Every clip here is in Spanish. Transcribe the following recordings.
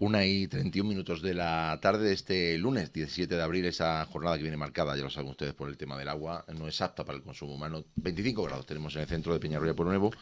1:31 de la tarde de este lunes 17 de abril, esa jornada que viene marcada, ya lo saben ustedes, por el tema del agua, no es apta para el consumo humano. 25 grados tenemos en el centro de Peñarroya Pueblo Nuevo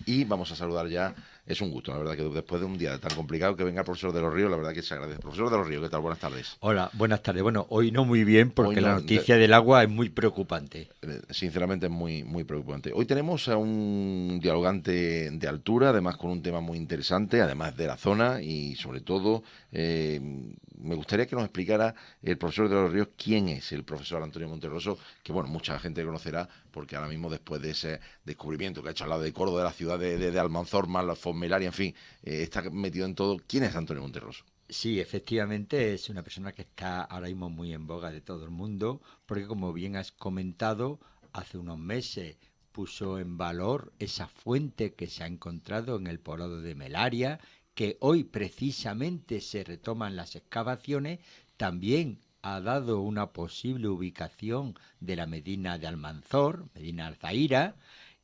y vamos a saludar ya. Es un gusto, la verdad, que después de un día tan complicado que venga el profesor de los Ríos, la verdad que se agradece. Profesor de los Ríos, ¿qué tal? Buenas tardes. Hola, buenas tardes. Bueno, hoy no muy bien Hoy porque la no, noticia del agua es muy preocupante. sinceramente es muy, muy preocupante. Hoy tenemos a un dialogante de altura, además con un tema muy interesante, además de la zona y sobre todo me gustaría que nos explicara el profesor de los Ríos quién es el profesor Antonio Monterroso, que bueno, mucha gente conocerá porque ahora mismo después de ese descubrimiento que ha hecho al lado de Córdoba, de la ciudad de Almanzor, más la Fosmelaria, en fin, está metido en todo. ¿Quién es Antonio Monterroso? Sí, efectivamente es una persona que está ahora mismo muy en boga de todo el mundo, porque como bien has comentado, hace unos meses puso en valor esa fuente que se ha encontrado en el poblado de Melaria, que hoy precisamente se retoman las excavaciones, también ha dado una posible ubicación de la Medina de Almanzor, Medina Alzaíra,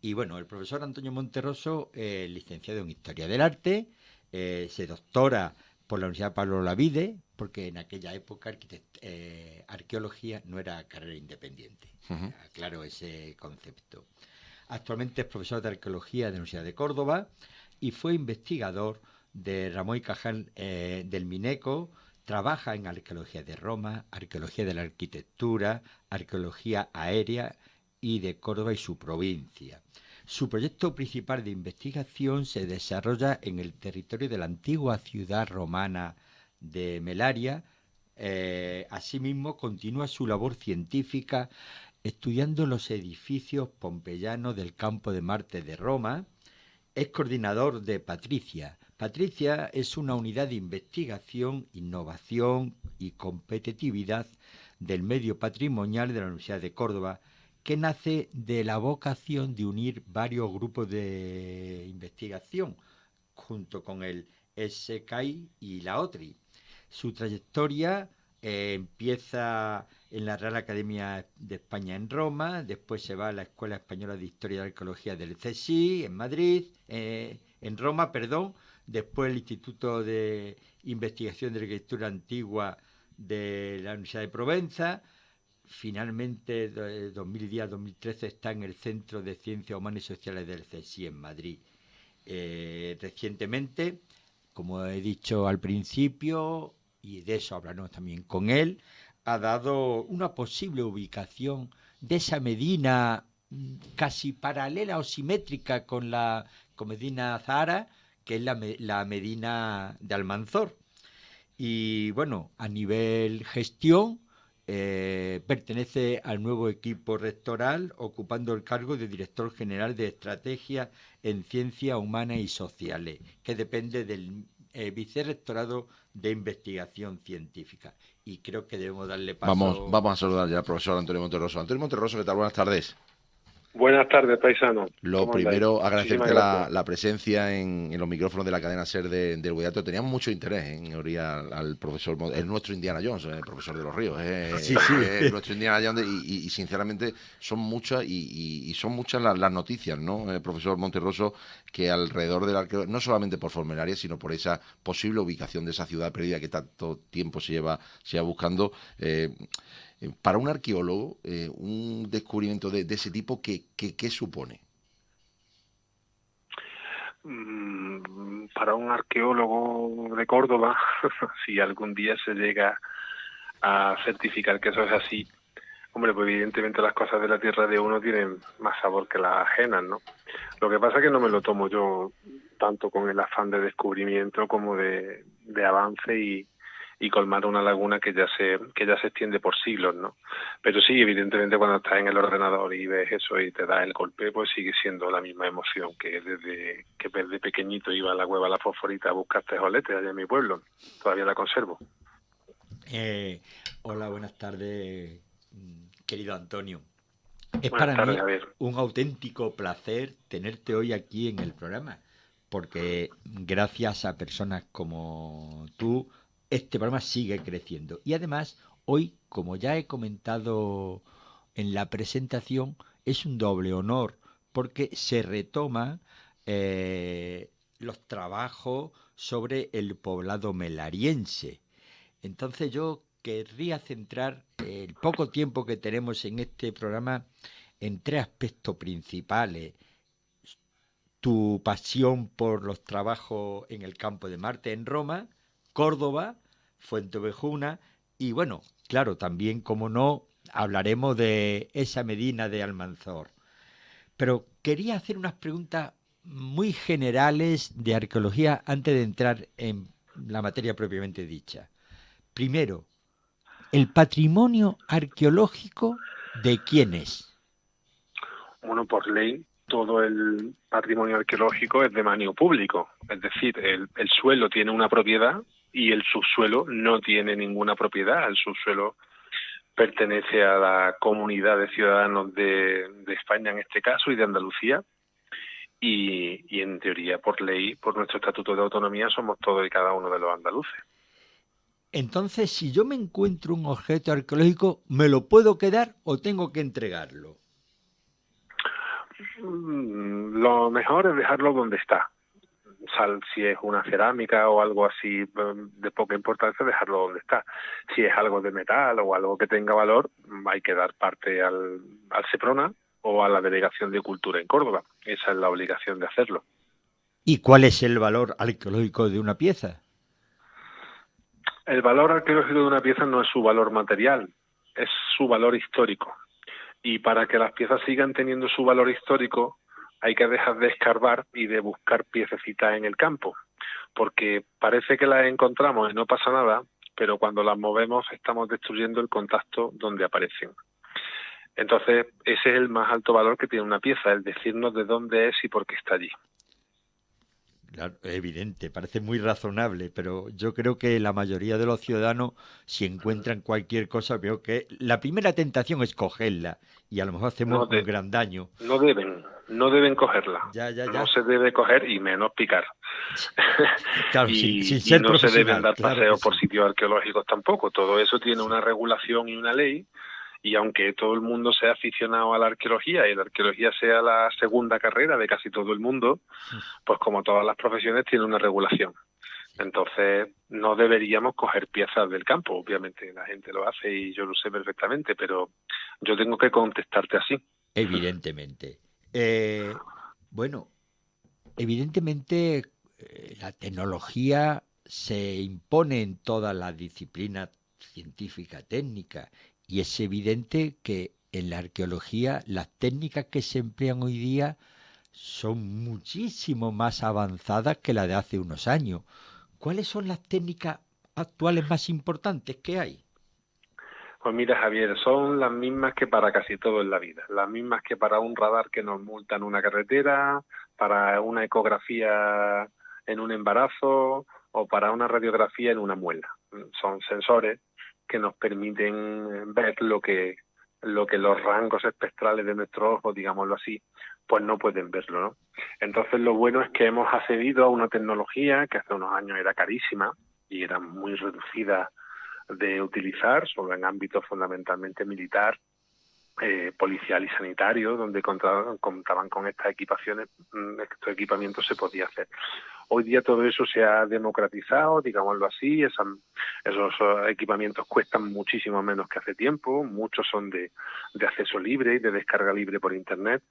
y bueno, el profesor Antonio Monterroso, licenciado en Historia del Arte, se doctora por la Universidad Pablo Olavide, porque en aquella época arqueología no era carrera independiente. Uh-huh. Aclaro ese concepto. Actualmente es profesor de arqueología de la Universidad de Córdoba y fue investigador de Ramón y Cajal del Mineco. Trabaja en arqueología de Roma, arqueología de la arquitectura, arqueología aérea y de Córdoba y su provincia. Su proyecto principal de investigación se desarrolla en el territorio de la antigua ciudad romana de Melaria. Asimismo, continúa su labor científica estudiando los edificios pompeyanos del Campo de Marte de Roma. Es coordinador de Patricia. Patricia es una unidad de investigación, innovación y competitividad del medio patrimonial de la Universidad de Córdoba, que nace de la vocación de unir varios grupos de investigación junto con el SKI y la OTRI. Su trayectoria empieza en la Real Academia de España en Roma, después se va a la Escuela Española de Historia y Arqueología del CSI en Madrid, en Roma, perdón, después el Instituto de Investigación de Arquitectura Antigua de la Universidad de Provenza. Finalmente, 2010-2013 está en el Centro de Ciencias Humanas y Sociales del CSI en Madrid. Recientemente, como he dicho al principio, y de eso hablaremos también con él, ha dado una posible ubicación de esa Medina casi paralela o simétrica con Medina Zahara, que es la Medina de Almanzor. Y bueno, a nivel gestión, pertenece al nuevo equipo rectoral, ocupando el cargo de director general de estrategia en ciencias humanas y sociales, que depende del vicerrectorado de investigación científica. Y creo que debemos darle paso. Vamos a saludar ya al profesor Antonio Monterroso. Antonio Monterroso, ¿qué tal? Buenas tardes. Buenas tardes, paisano. Lo ¿Cómo andáis? primero, Muchísimas agradecerte gracias. la presencia en los micrófonos de la cadena SER del Guiato. Teníamos mucho interés en oír al profesor, es nuestro Indiana Jones, el profesor de los Ríos, Sí, sí. es nuestro Indiana Jones y sinceramente son muchas y son muchas las noticias, ¿no? Profesor Monterroso, que alrededor del arqueo, no solamente por Formelaria, sino por esa posible ubicación de esa ciudad perdida que tanto tiempo se lleva buscando. Para un arqueólogo, un descubrimiento de ese tipo, ¿qué supone? Para un arqueólogo de Córdoba, si algún día se llega a certificar que eso es así, hombre, pues evidentemente las cosas de la tierra de uno tienen más sabor que las ajenas, ¿no? Lo que pasa es que no me lo tomo yo tanto con el afán de descubrimiento como de avance y colmar una laguna que ya se extiende por siglos, ¿no? Pero sí, evidentemente cuando estás en el ordenador y ves eso y te da el golpe, pues sigue siendo la misma emoción que desde pequeñito iba a la Cueva La Fosforita a buscar tejoletes allá en mi pueblo. Todavía la conservo. Eh, Hola, buenas tardes, querido Antonio. Es Buenas para tardes, mí Javier. un auténtico placer tenerte hoy aquí en el programa, porque gracias a personas como tú, este programa sigue creciendo. Y además, hoy, como ya he comentado en la presentación, es un doble honor, porque se retoman los trabajos sobre el poblado melariense. Entonces yo querría centrar el poco tiempo que tenemos en este programa en tres aspectos principales: tu pasión por los trabajos en el campo de Marte en Roma, Córdoba, Fuenteovejuna y, bueno, claro, también, como no, hablaremos de esa Medina de Almanzor. Pero quería hacer unas preguntas muy generales de arqueología antes de entrar en la materia propiamente dicha. Primero, ¿el patrimonio arqueológico de quién es? Bueno, por ley, todo el patrimonio arqueológico es de dominio público. Es decir, el suelo tiene una propiedad y el subsuelo no tiene ninguna propiedad. El subsuelo pertenece a la comunidad de ciudadanos de España, en este caso, y de Andalucía. Y en teoría, por ley, por nuestro estatuto de autonomía, somos todos y cada uno de los andaluces. Entonces, si yo me encuentro un objeto arqueológico, ¿me lo puedo quedar o tengo que entregarlo? Lo mejor es dejarlo donde está. Si es una cerámica o algo así de poca importancia, dejarlo donde está. Si es algo de metal o algo que tenga valor, hay que dar parte al Seprona o a la Delegación de Cultura en Córdoba. Esa es la obligación de hacerlo. ¿Y cuál es el valor arqueológico de una pieza? El valor arqueológico de una pieza no es su valor material, es su valor histórico. Y para que las piezas sigan teniendo su valor histórico, hay que dejar de escarbar y de buscar piececitas en el campo, porque parece que las encontramos y no pasa nada, pero cuando las movemos estamos destruyendo el contacto donde aparecen. Entonces, ese es el más alto valor que tiene una pieza, el decirnos de dónde es y por qué está allí. Claro, evidente, parece muy razonable, pero yo creo que la mayoría de los ciudadanos, si encuentran cualquier cosa, veo que la primera tentación es cogerla y a lo mejor hacemos un gran daño. No deben cogerla. Ya. No se debe coger y menos picar. Claro, sin ser no se deben dar claro paseos por sí. sitios arqueológicos tampoco. Todo eso tiene una regulación y una ley. Y aunque todo el mundo sea aficionado a la arqueología y la arqueología sea la segunda carrera de casi todo el mundo, pues como todas las profesiones tiene una regulación. Entonces no deberíamos coger piezas del campo. Obviamente la gente lo hace y yo lo sé perfectamente, pero yo tengo que contestarte así. Evidentemente. Bueno, evidentemente la tecnología se impone en todas las disciplinas científica técnica y es evidente que en la arqueología las técnicas que se emplean hoy día son muchísimo más avanzadas que las de hace unos años. ¿Cuáles son las técnicas actuales más importantes que hay? Pues mira, Javier, son las mismas que para casi todo en la vida. Las mismas que para un radar que nos multa en una carretera, para una ecografía en un embarazo o para una radiografía en una muela. Son sensores que nos permiten ver lo que los rangos espectrales de nuestro ojo, digámoslo así, pues no pueden verlo, ¿no? Entonces lo bueno es que hemos accedido a una tecnología que hace unos años era carísima y era muy reducida de utilizar, solo en ámbitos fundamentalmente militar, policial y sanitario, donde contaban con estas equipaciones, estos equipamientos se podía hacer. Hoy día todo eso se ha democratizado, digámoslo así, esos equipamientos cuestan muchísimo menos que hace tiempo, muchos son de acceso libre y de descarga libre por internet,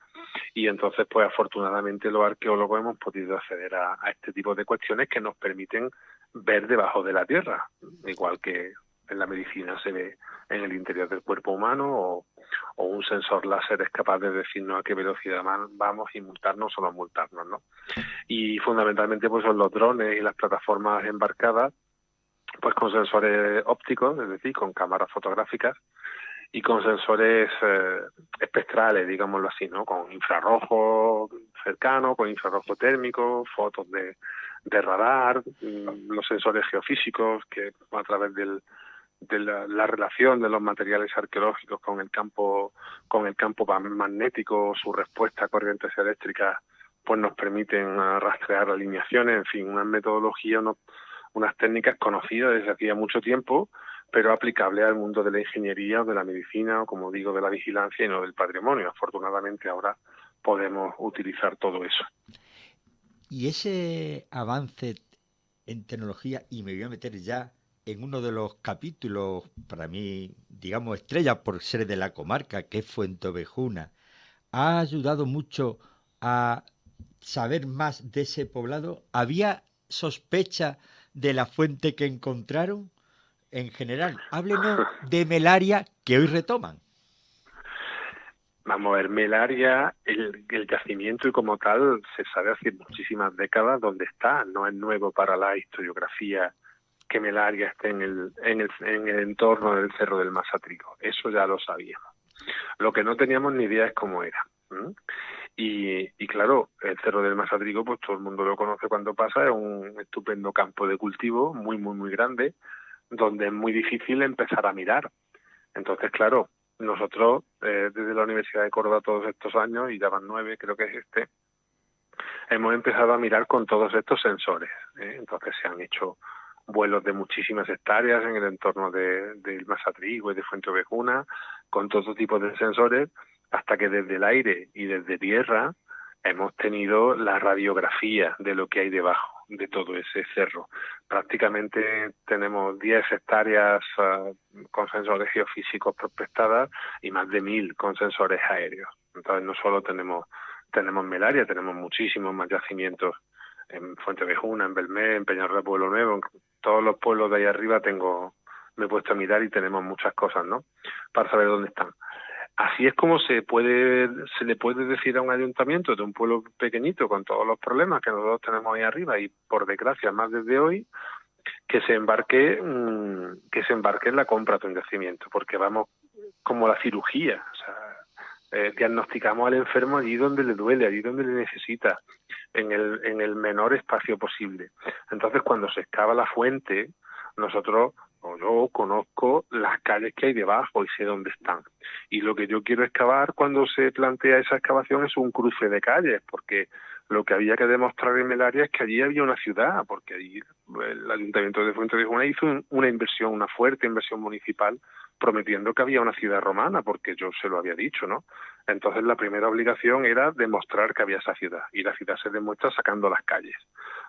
y entonces pues afortunadamente los arqueólogos hemos podido acceder a este tipo de cuestiones que nos permiten ver debajo de la tierra, igual que en la medicina se ve en el interior del cuerpo humano, o un sensor láser es capaz de decirnos a qué velocidad vamos y multarnos o no multarnos, ¿no? Y fundamentalmente pues son los drones y las plataformas embarcadas, pues con sensores ópticos, es decir, con cámaras fotográficas y con sensores espectrales, digámoslo así, ¿no? Con infrarrojo cercano, con infrarrojo térmico, fotos de radar, los sensores geofísicos que a través de la relación de los materiales arqueológicos con el campo magnético, su respuesta a corrientes eléctricas, pues nos permiten rastrear alineaciones, en fin, una metodología, unas técnicas conocidas desde hacía mucho tiempo, pero aplicables al mundo de la ingeniería o de la medicina, o como digo, de la vigilancia y no del patrimonio. Afortunadamente ahora podemos utilizar todo eso. Y ese avance en tecnología y me voy a meter ya en uno de los capítulos, para mí, digamos, estrella por ser de la comarca, que es Fuenteovejuna. ¿Ha ayudado mucho a saber más de ese poblado? ¿Había sospecha de la fuente que encontraron? En general, háblenos de Melaria que hoy retoman. Vamos a ver, Melaria, el yacimiento y como tal, se sabe hace muchísimas décadas dónde está. No es nuevo para la historiografía que Melaria esté en el entorno del Cerro del Masatrico. Eso ya lo sabíamos. Lo que no teníamos ni idea es cómo era. ¿M? Y claro, el Cerro del Masatrico, pues todo el mundo lo conoce cuando pasa, es un estupendo campo de cultivo, muy, muy, muy grande, donde es muy difícil empezar a mirar. Entonces, claro, nosotros desde la Universidad de Córdoba todos estos años, y ya van 9, creo que es hemos empezado a mirar con todos estos sensores. Entonces se han hecho vuelos de muchísimas hectáreas en el entorno del Masatrico y de Fuenteovejuna, con todo tipo de sensores, hasta que desde el aire y desde tierra hemos tenido la radiografía de lo que hay debajo de todo ese cerro. Prácticamente tenemos 10 hectáreas con sensores geofísicos prospectadas y más de 1.000 con sensores aéreos. Entonces no solo tenemos Melaria, tenemos muchísimos más yacimientos en Fuenteovejuna, en Belmé, en Peñarroya, Pueblo Nuevo, en todos los pueblos de ahí arriba me he puesto a mirar y tenemos muchas cosas, ¿no? Para saber dónde están. Así es como se le puede decir a un ayuntamiento de un pueblo pequeñito con todos los problemas que nosotros tenemos ahí arriba y por desgracia más desde hoy, que se embarque en la compra de un yacimiento, porque vamos como la cirugía, o sea, diagnosticamos al enfermo allí donde le duele, allí donde le necesita, en el menor espacio posible. Entonces, cuando se excava la fuente, nosotros o yo conozco las calles que hay debajo y sé dónde están. Y lo que yo quiero excavar cuando se plantea esa excavación es un cruce de calles, porque lo que había que demostrar en Melaria es que allí había una ciudad, porque allí el Ayuntamiento de Fuenteovejuna hizo una inversión, una fuerte inversión municipal, prometiendo que había una ciudad romana, porque yo se lo había dicho, ¿no? Entonces la primera obligación era demostrar que había esa ciudad, y la ciudad se demuestra sacando las calles,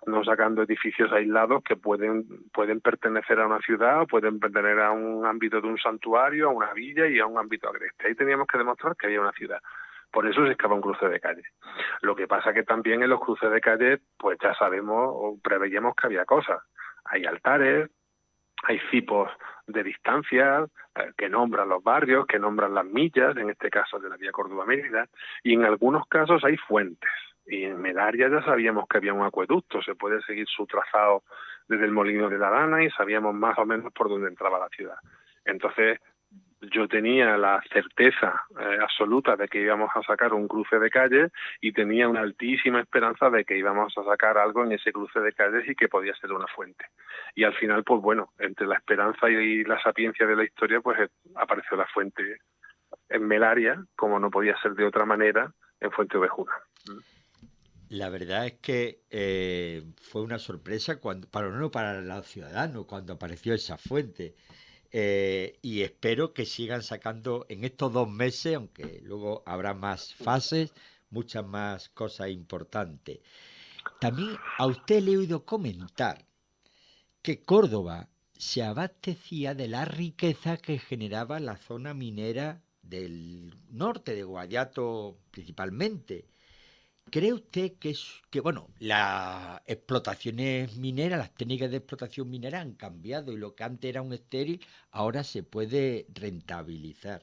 no sacando edificios aislados que pueden pertenecer a una ciudad o pueden pertenecer a un ámbito de un santuario, a una villa y a un ámbito agreste. Ahí teníamos que demostrar que había una ciudad. Por eso se excava un cruce de calles. Lo que pasa que también en los cruces de calles, pues ya sabemos o preveíamos que había cosas. Hay altares, hay cipos de distancia que nombran los barrios, que nombran las millas, en este caso de la vía Córdoba-Mérida, y en algunos casos hay fuentes. Y en Melaria ya sabíamos que había un acueducto, se puede seguir su trazado desde el Molino de la Lana y sabíamos más o menos por dónde entraba la ciudad. Entonces, yo tenía la certeza absoluta de que íbamos a sacar un cruce de calles y tenía una altísima esperanza de que íbamos a sacar algo en ese cruce de calles y que podía ser una fuente. Y al final, pues bueno, entre la esperanza y la sapiencia de la historia, pues apareció la fuente en Melaria, como no podía ser de otra manera, en Fuenteovejuna. La verdad es que fue una sorpresa para los ciudadanos cuando apareció esa fuente. Y espero que sigan sacando en estos 2 meses, aunque luego habrá más fases, muchas más cosas importantes. También a usted le he oído comentar que Córdoba se abastecía de la riqueza que generaba la zona minera del norte, de Guadiato principalmente. ¿Cree usted bueno, las explotaciones mineras, las técnicas de explotación minera han cambiado y lo que antes era un estéril ahora se puede rentabilizar?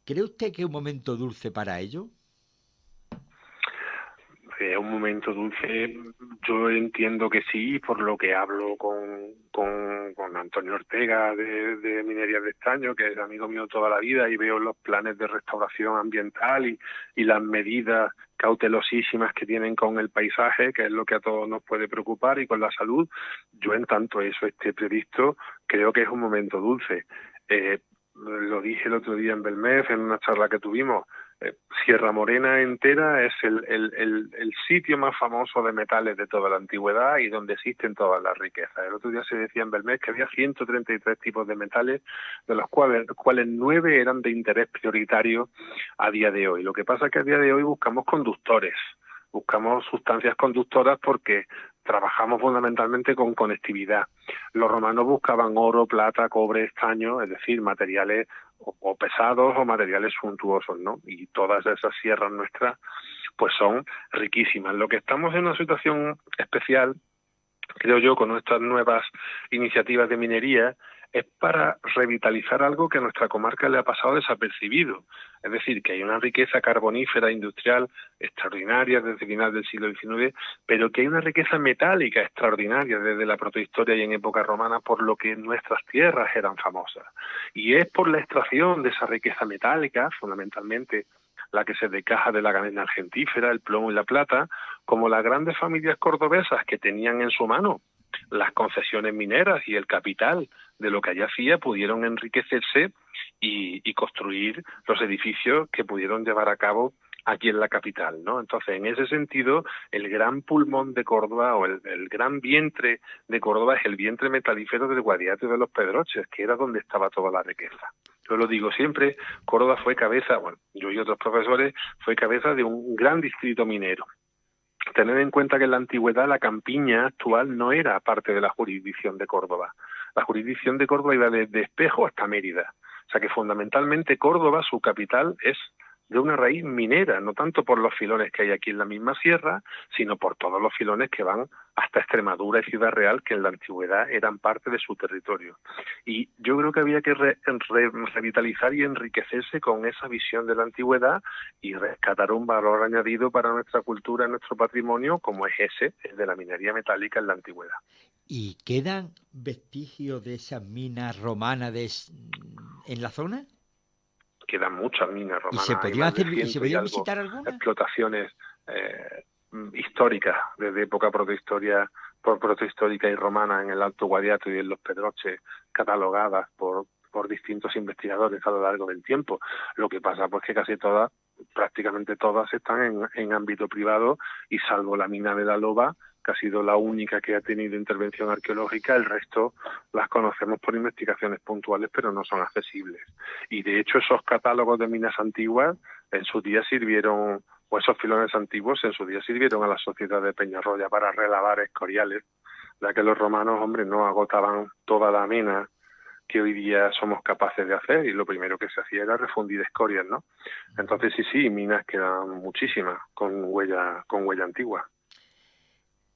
¿Cree usted que es un momento dulce para ello? Es un momento dulce, yo entiendo que sí, por lo que hablo con Antonio Ortega de Minería de Estaño, que es amigo mío toda la vida, y veo los planes de restauración ambiental y las medidas cautelosísimas que tienen con el paisaje, que es lo que a todos nos puede preocupar, y con la salud. Yo, en tanto eso esté previsto, creo que es un momento dulce. Lo dije el otro día en Belmez, en una charla que tuvimos. Sierra Morena entera es el sitio más famoso de metales de toda la antigüedad y donde existen todas las riquezas. El otro día se decía en Belmez que había 133 tipos de metales, de los cuales 9 eran de interés prioritario a día de hoy. Lo que pasa es que a día de hoy buscamos conductores, buscamos sustancias conductoras porque trabajamos fundamentalmente con conectividad. Los romanos buscaban oro, plata, cobre, estaño, es decir, materiales o pesados o materiales suntuosos, ¿no? Y todas esas sierras nuestras pues son riquísimas. Lo que estamos en una situación especial, creo yo, con nuestras nuevas iniciativas de minería, es para revitalizar algo que a nuestra comarca le ha pasado desapercibido. Es decir, que hay una riqueza carbonífera industrial extraordinaria desde final del siglo XIX, pero que hay una riqueza metálica extraordinaria desde la protohistoria y en época romana, por lo que nuestras tierras eran famosas. Y es por la extracción de esa riqueza metálica, fundamentalmente la que se decaja de la cadena argentífera, el plomo y la plata, como las grandes familias cordobesas que tenían en su mano las concesiones mineras y el capital de lo que allá hacía, pudieron enriquecerse y construir los edificios que pudieron llevar a cabo aquí en la capital, ¿no? Entonces, en ese sentido, el gran pulmón de Córdoba o el gran vientre de Córdoba es el vientre metalífero del Guadiato y de los Pedroches, que era donde estaba toda la riqueza. Yo lo digo siempre, Córdoba fue cabeza, bueno, yo y otros profesores, fue cabeza de un gran distrito minero. Tener en cuenta que en la antigüedad la campiña actual no era parte de la jurisdicción de Córdoba. La jurisdicción de Córdoba iba desde Espejo hasta Mérida. O sea que fundamentalmente Córdoba, su capital, es de una raíz minera, no tanto por los filones que hay aquí en la misma sierra, sino por todos los filones que van hasta Extremadura y Ciudad Real, que en la antigüedad eran parte de su territorio. Y yo creo que había que revitalizar y enriquecerse con esa visión de la antigüedad y rescatar un valor añadido para nuestra cultura, nuestro patrimonio, como es ese, el de la minería metálica en la antigüedad. ¿Y quedan vestigios de esas minas romanas en la zona? Quedan muchas minas ¿Y se romanas, hay podrían más de hacer, y se 100 y podrían algo visitar algunas? explotaciones históricas, desde época protohistórica y romana en el Alto Guadiato y en los Pedroches, catalogadas por distintos investigadores a lo largo del tiempo. Lo que pasa pues que casi todas, prácticamente todas, están en ámbito privado, y salvo la mina de la Loba, que ha sido la única que ha tenido intervención arqueológica, el resto las conocemos por investigaciones puntuales, pero no son accesibles. Y de hecho esos catálogos de minas antiguas en su día sirvieron, o esos filones antiguos en su día sirvieron a la sociedad de Peñarroya para relavar escoriales, ya que los romanos, hombre, no agotaban toda la mina que hoy día somos capaces de hacer, y lo primero que se hacía era refundir escorias, ¿no? Entonces sí, minas quedan muchísimas con huella antigua.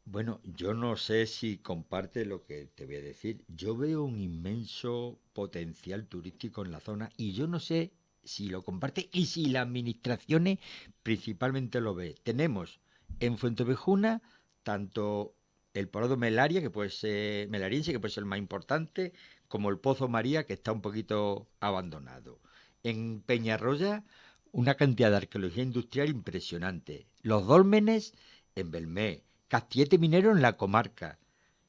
Bueno, yo no sé si comparte lo que te voy a decir. Yo veo un inmenso potencial turístico en la zona y yo no sé si lo comparte y si las administraciones principalmente lo ve. Tenemos en Fuentevejuna tanto el Poblado Melaria, que puede ser melariense, que puede ser el más importante, como el Pozo María, que está un poquito abandonado. En Peñarroya, una cantidad de arqueología industrial impresionante. Los dólmenes en Belmé. Castillete minero en la comarca.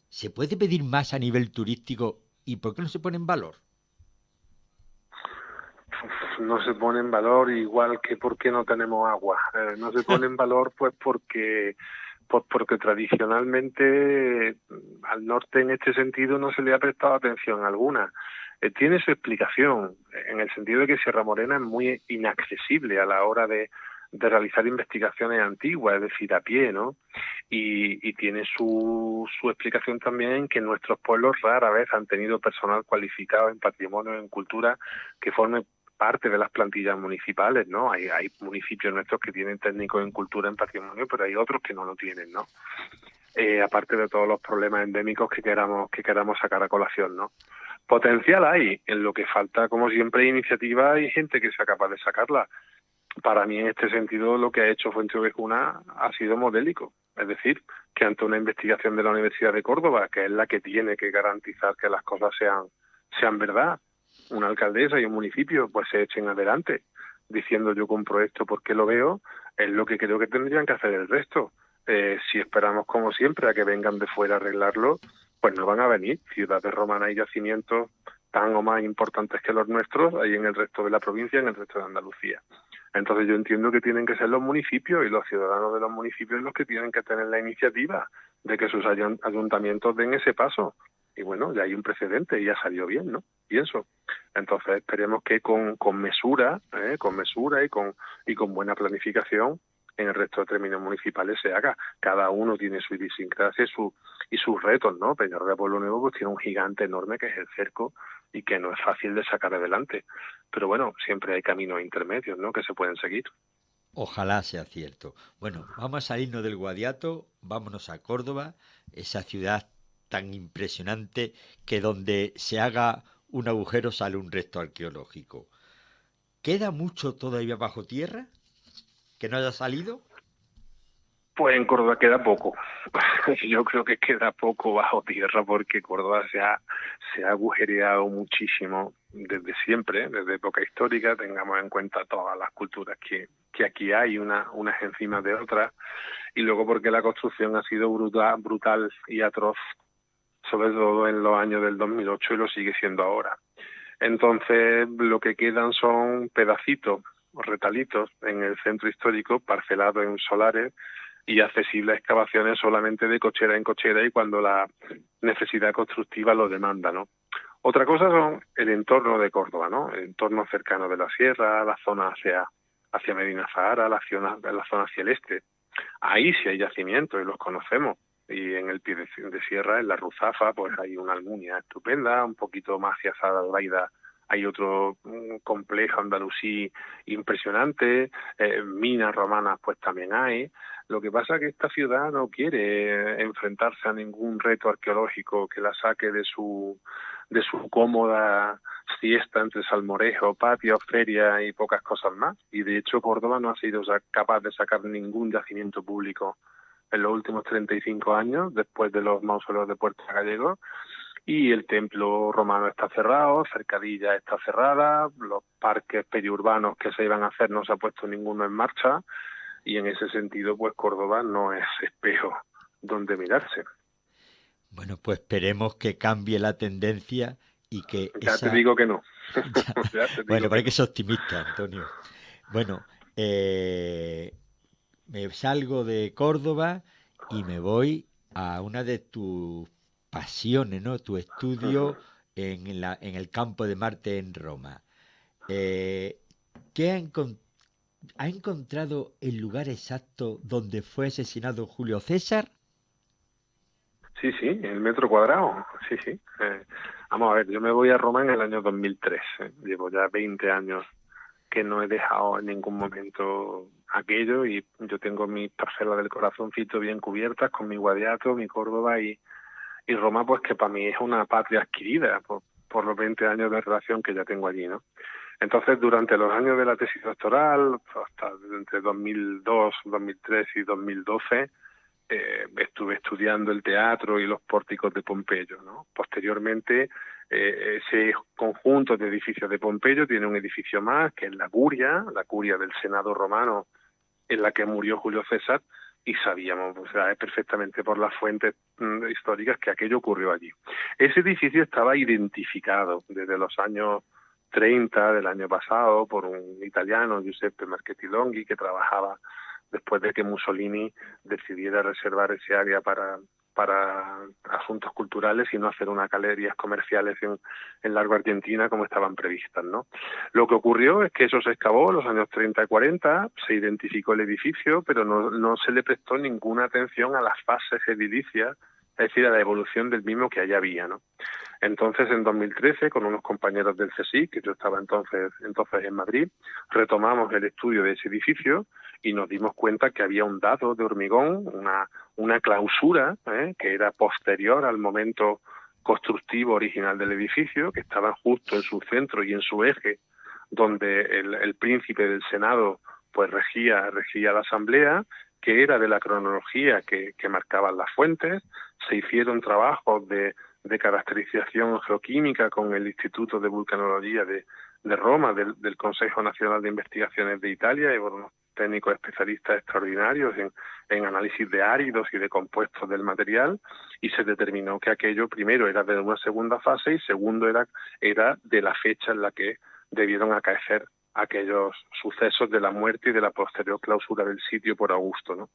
¿Se puede pedir más a nivel turístico y por qué no se pone en valor? No se pone en valor, igual que porque no tenemos agua. No se pone en valor pues porque tradicionalmente al norte en este sentido no se le ha prestado atención alguna. Tiene su explicación, en el sentido de que Sierra Morena es muy inaccesible a la hora de realizar investigaciones antiguas, es decir, a pie, ¿no? Y tiene su explicación también en que nuestros pueblos rara vez han tenido personal cualificado en patrimonio, en cultura, que forme parte de las plantillas municipales, ¿no? Hay municipios nuestros que tienen técnicos en cultura, en patrimonio, pero hay otros que no lo tienen, ¿no? Aparte de todos los problemas endémicos que queramos sacar a colación, ¿no? Potencial hay, en lo que falta, como siempre, iniciativa y gente que sea capaz de sacarla. Para mí, en este sentido, lo que ha hecho Fuentevejuna ha sido modélico. Es decir, que ante una investigación de la Universidad de Córdoba, que es la que tiene que garantizar que las cosas sean verdad, una alcaldesa y un municipio pues se echen adelante diciendo yo compro esto porque lo veo, es lo que creo que tendrían que hacer el resto. Si esperamos, como siempre, a que vengan de fuera a arreglarlo, pues no van a venir. Ciudades romanas y yacimientos tan o más importantes que los nuestros hay en el resto de la provincia, en el resto de Andalucía. Entonces yo entiendo que tienen que ser los municipios y los ciudadanos de los municipios los que tienen que tener la iniciativa de que sus ayuntamientos den ese paso. Y bueno, ya hay un precedente y ya salió bien, ¿no? Pienso. Entonces esperemos que con mesura y con buena planificación en el resto de términos municipales se haga. Cada uno tiene su idiosincrasia y sus retos, ¿no? Peñarol de Pueblo Nuevo pues tiene un gigante enorme que es el cerco y que no es fácil de sacar adelante. Pero bueno, siempre hay caminos intermedios, ¿no?, que se pueden seguir. Ojalá sea cierto. Bueno, vamos a salirnos del Guadiato, vámonos a Córdoba, esa ciudad tan impresionante que donde se haga un agujero sale un resto arqueológico. ¿Queda mucho todavía bajo tierra que no haya salido? Pues en Córdoba queda poco. Yo creo que queda poco bajo tierra porque Córdoba se ha agujereado muchísimo desde siempre, desde época histórica. Tengamos en cuenta todas las culturas que aquí hay, unas encima de otras, y luego porque la construcción ha sido brutal y atroz, sobre todo en los años del 2008, y lo sigue siendo ahora. Entonces, lo que quedan son pedacitos, retalitos en el centro histórico, parcelados en solares y accesibles a excavaciones solamente de cochera en cochera y cuando la necesidad constructiva lo demanda, ¿no? Otra cosa son el entorno de Córdoba, ¿no? El entorno cercano de la sierra, la zona hacia Medina Zahara, la zona hacia el este. Ahí sí hay yacimientos y los conocemos. Y en el pie de sierra, en la Ruzafa, pues hay una Almunia estupenda, un poquito más hacia Saldaña hay otro complejo andalusí impresionante, minas romanas pues también hay. Lo que pasa es que esta ciudad no quiere enfrentarse a ningún reto arqueológico que la saque de su cómoda siesta entre salmorejo, patio, feria y pocas cosas más. Y de hecho Córdoba no ha sido capaz de sacar ningún yacimiento público en los últimos 35 años, después de los mausoleos de Puerto Gallego, y el templo romano está cerrado, Cercadilla está cerrada, los parques periurbanos que se iban a hacer no se ha puesto ninguno en marcha, y en ese sentido, pues Córdoba no es espejo donde mirarse. Bueno, pues esperemos que cambie la tendencia y que Ya te esa... digo que no. Bueno, para que es optimista, Antonio. Bueno, me salgo de Córdoba y me voy a una de tus pasiones, ¿no? Tu estudio en el campo de Marte en Roma. Eh, ¿Qué ha encontrado el lugar exacto donde fue asesinado Julio César? Sí, sí, el metro cuadrado, sí, sí. Vamos a ver, yo me voy a Roma en el año 2003. Llevo ya 20 años que no he dejado en ningún momento aquello, y yo tengo mis parcelas del corazoncito bien cubiertas con mi Guadiato, mi Córdoba y Roma, pues que para mí es una patria adquirida por los 20 años de relación que ya tengo allí, ¿no? Entonces, durante los años de la tesis doctoral, hasta entre 2002, 2003 y 2012, estuve estudiando el teatro y los pórticos de Pompeyo, ¿no? Posteriormente, ese conjunto de edificios de Pompeyo tiene un edificio más, que es la curia del Senado romano, en la que murió Julio César, y sabíamos, o sea, perfectamente por las fuentes históricas que aquello ocurrió allí. Ese edificio estaba identificado desde los años 30 del año pasado por un italiano, Giuseppe Marchetti Longhi, que trabajaba después de que Mussolini decidiera reservar ese área para asuntos culturales y no hacer unas galerías comerciales en Largo Argentina como estaban previstas, ¿no? Lo que ocurrió es que eso se excavó en los años 30 y 40, se identificó el edificio, pero no se le prestó ninguna atención a las fases edilicias, es decir, a la evolución del mismo que allá había, ¿no? Entonces, en 2013, con unos compañeros del CSIC, que yo estaba entonces en Madrid, retomamos el estudio de ese edificio y nos dimos cuenta que había un dado de hormigón, una clausura, que era posterior al momento constructivo original del edificio, que estaba justo en su centro y en su eje, donde el príncipe del Senado pues regía la asamblea, que era de la cronología que marcaban las fuentes. Se hicieron trabajos de caracterización geoquímica con el Instituto de Vulcanología de Roma, del Consejo Nacional de Investigaciones de Italia, y por unos técnicos especialistas extraordinarios en análisis de áridos y de compuestos del material, y se determinó que aquello primero era de una segunda fase y segundo era de la fecha en la que debieron acaecer aquellos sucesos de la muerte y de la posterior clausura del sitio por Augusto, ¿no?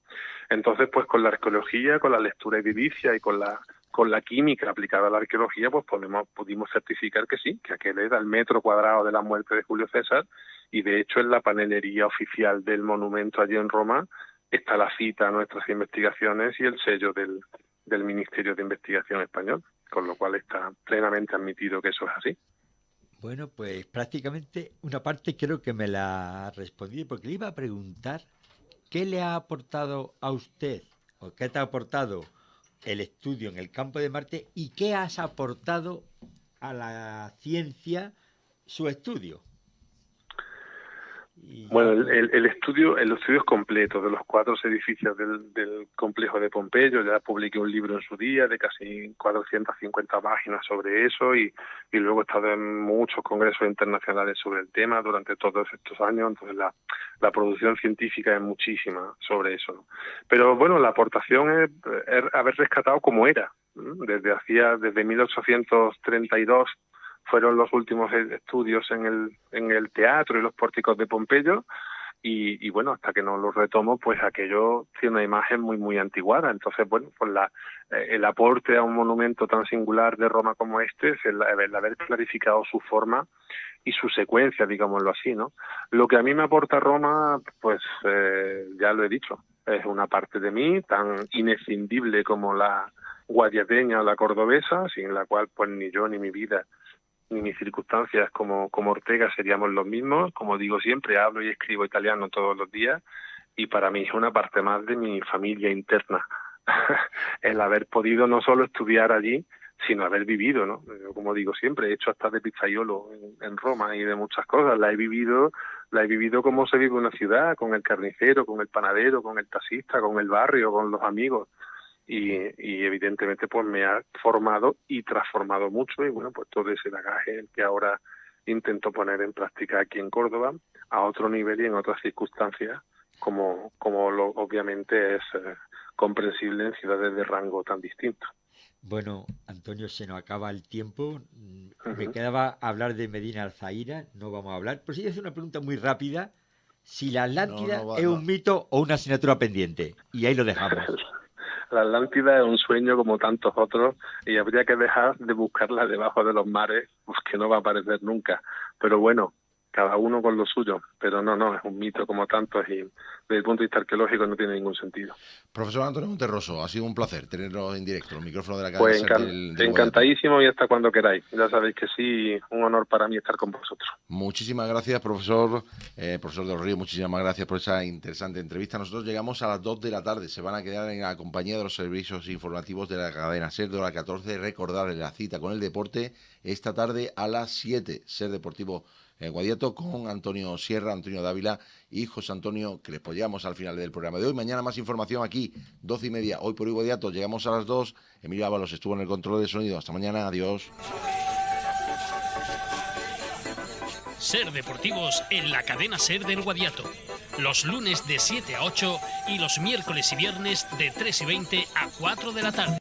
Entonces, pues con la arqueología, con la lectura edilicia y con la química aplicada a la arqueología, pues pudimos certificar que sí, que aquel era el metro cuadrado de la muerte de Julio César, y de hecho en la panelería oficial del monumento allí en Roma está la cita a nuestras investigaciones y el sello del Ministerio de Investigación español, con lo cual está plenamente admitido que eso es así. Bueno, pues prácticamente una parte creo que me la respondí, porque le iba a preguntar qué le ha aportado a usted o qué te ha aportado el estudio en el campo de Marte y qué has aportado a la ciencia su estudio. Bueno, el estudio es completo de los 4 edificios del complejo de Pompeyo. Ya publiqué un libro en su día de casi 450 páginas sobre eso y luego he estado en muchos congresos internacionales sobre el tema durante todos estos años. Entonces la producción científica es muchísima sobre eso, ¿no? Pero bueno, la aportación es haber rescatado como era, ¿no? Desde 1832 fueron los últimos estudios en el teatro y los pórticos de Pompeyo y bueno, hasta que no los retomo, pues aquello tiene una imagen muy, muy antiguada. Entonces, bueno, pues el aporte a un monumento tan singular de Roma como este es el haber clarificado su forma y su secuencia, digámoslo así, ¿no? Lo que a mí me aporta Roma, pues ya lo he dicho, es una parte de mí tan inescindible como la guadiateña o la cordobesa, sin la cual pues ni yo ni mi vida ni mis circunstancias como Ortega seríamos los mismos. Como digo siempre, hablo y escribo italiano todos los días y para mí es una parte más de mi familia interna el haber podido no solo estudiar allí, sino haber vivido, ¿no? Como digo siempre, he hecho hasta de pizzaiolo en Roma y de muchas cosas. La he vivido como se vive una ciudad, con el carnicero, con el panadero, con el taxista, con el barrio, con los amigos. Y evidentemente pues me ha formado y transformado mucho y bueno, pues todo ese bagaje el que ahora intento poner en práctica aquí en Córdoba a otro nivel y en otras circunstancias como obviamente es comprensible en ciudades de rango tan distinto. Bueno, Antonio, se nos acaba el tiempo. Me quedaba hablar de Medina Alzaira, no vamos a hablar, pero sí es una pregunta muy rápida. Si la Atlántida es un mito o una asignatura pendiente, y ahí lo dejamos. La Atlántida es un sueño como tantos otros y habría que dejar de buscarla debajo de los mares, pues que no va a aparecer nunca. Pero bueno, cada uno con lo suyo. Pero no, es un mito como tantos y desde el punto de vista arqueológico no tiene ningún sentido. Profesor Antonio Monterroso, ha sido un placer tenerlo en directo, los micrófonos de la Pues cadena del encantadísimo y hasta cuando queráis. Ya sabéis que sí, un honor para mí estar con vosotros. Muchísimas gracias, profesor de los Ríos, muchísimas gracias por esa interesante entrevista. Nosotros llegamos a las 2 de la tarde, se van a quedar en la compañía de los servicios informativos de la cadena SER de hora 14. Recordarles la cita con el deporte esta tarde a las 7, SER Deportivo Guadiato con Antonio Sierra, Antonio Dávila y José Antonio Crespo. Llegamos al final del programa de hoy. Mañana más información aquí, 12:30, hoy por hoy Guadiato. Llegamos a las 2. Emilio Ábalos estuvo en el control de sonido. Hasta mañana, adiós. SER Deportivos en la cadena SER del Guadiato. Los lunes de 7 a 8 y los miércoles y viernes de 3:20 a 4 de la tarde.